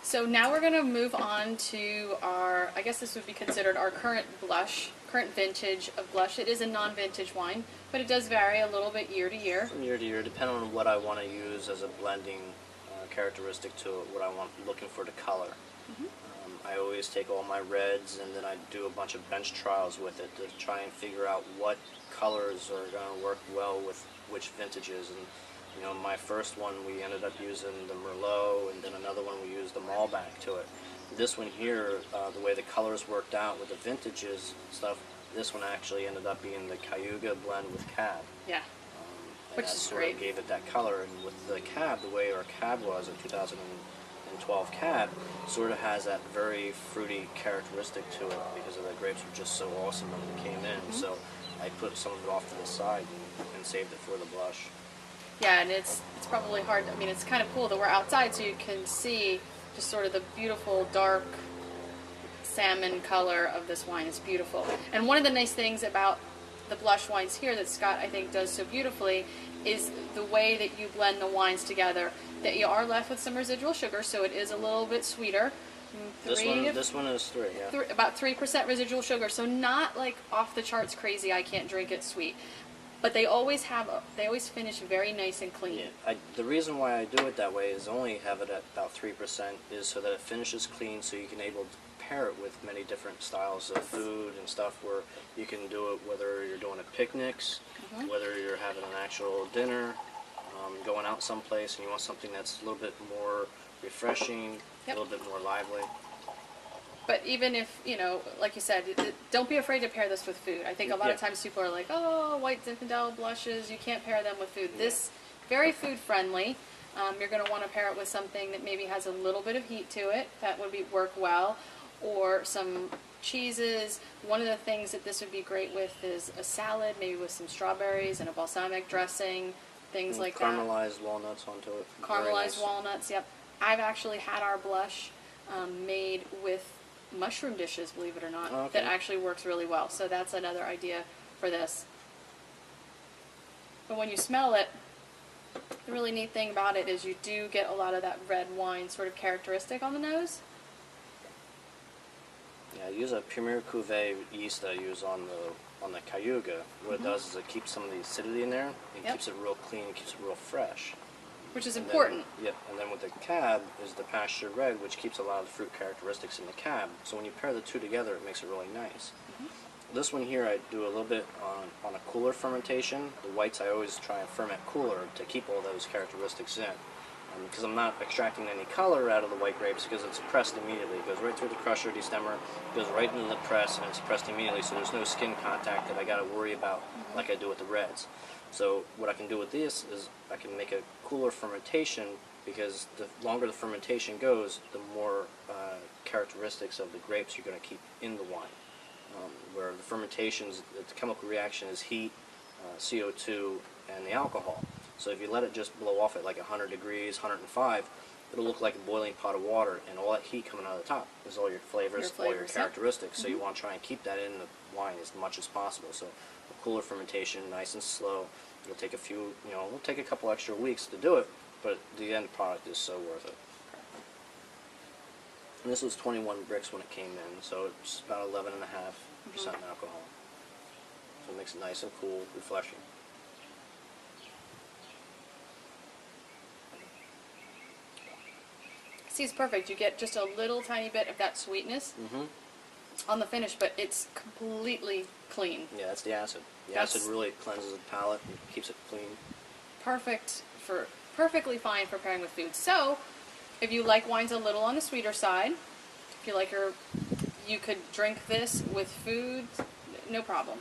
So now we're going to move on to our, I guess this would be considered our current blush, current vintage of blush. It is a non-vintage wine, but it does vary a little bit year to year. From year to year, depending on what I want to use as a blending characteristic to it, what I want, looking for the color. I always take all my reds and then I do a bunch of bench trials with it to try and figure out what colors are going to work well with which vintages. And you know, my first one we ended up using the Merlot, and then another one we used the Malbec to it. This one here, the way the colors worked out with the vintages stuff, this one actually ended up being the Cayuga blend with Cab. Yeah. Which is sort great. of gave it that color, and with the Cab, the way our Cab was, a 2012 Cab, sort of has that very fruity characteristic to it because of the grapes were just so awesome when they came in. So I put some of it off to the side and saved it for the blush. Yeah, and it's probably hard. I mean, it's kind of cool that we're outside, so you can see just sort of the beautiful dark salmon color of this wine. It's beautiful. And one of the nice things about the blush wines here that Scott, I think, does so beautifully is the way that you blend the wines together. That you are left with some residual sugar, so it is a little bit sweeter. This one is 3, yeah. About 3% residual sugar, so not like off the charts crazy, I can't drink it sweet. But they always finish very nice and clean. Yeah, the reason why I do it that way is only have it at about 3% is so that it finishes clean, so you can able to pair it with many different styles of food and stuff, where you can do it whether you're doing a picnics, whether you're having an actual dinner, going out someplace and you want something that's a little bit more refreshing, a little bit more lively. But even if, you know, like you said, don't be afraid to pair this with food. I think a lot of times people are like, oh, white Zinfandel blushes, you can't pair them with food. This, very food friendly. You're going to want to pair it with something that maybe has a little bit of heat to it. That would work well. Or some cheeses. One of the things that this would be great with is a salad, maybe with some strawberries and a balsamic dressing, things like that. Caramelized walnuts onto it. Caramelized walnuts, yep. I've actually had our blush made with mushroom dishes, believe it or not, that actually works really well. So that's another idea for this. But when you smell it, the really neat thing about it is you do get a lot of that red wine sort of characteristic on the nose. Yeah, I use a Premier Cuvée yeast I use on the Cayuga. What it does is it keeps some of the acidity in there. It keeps it real clean. It keeps it real fresh. Which is important. And then with the Cab is the pasture red, which keeps a lot of the fruit characteristics in the Cab. So when you pair the two together, it makes it really nice. This one here, I do a little bit on a cooler fermentation. The whites I always try and ferment cooler to keep all those characteristics in. Because I'm not extracting any color out of the white grapes because it's pressed immediately. It goes right through the crusher destemmer, goes right into the press, and it's pressed immediately, so there's no skin contact that I got to worry about like I do with the reds. So what I can do with this is I can make a cooler fermentation, because the longer the fermentation goes, the more characteristics of the grapes you're going to keep in the wine. Where the fermentations, the chemical reaction is heat, CO2, and the alcohol. So if you let it just blow off at like 100 degrees, 105, it'll look like a boiling pot of water, and all that heat coming out of the top is all your flavors, all your characteristics. So you want to try and keep that in the wine as much as possible. So a cooler fermentation, nice and slow. It'll take a few, it'll take a couple extra weeks to do it, but the end product is so worth it. And this was 21 bricks when it came in, so it's about 11.5% alcohol. So it makes it nice and cool, refreshing. See, it's perfect. You get just a little tiny bit of that sweetness on the finish, but it's completely clean. Yeah, that's the acid. The acid really cleanses the palate and keeps it clean. Perfectly fine for pairing with food. So, if you like wines a little on the sweeter side, if you like you could drink this with food, no problem.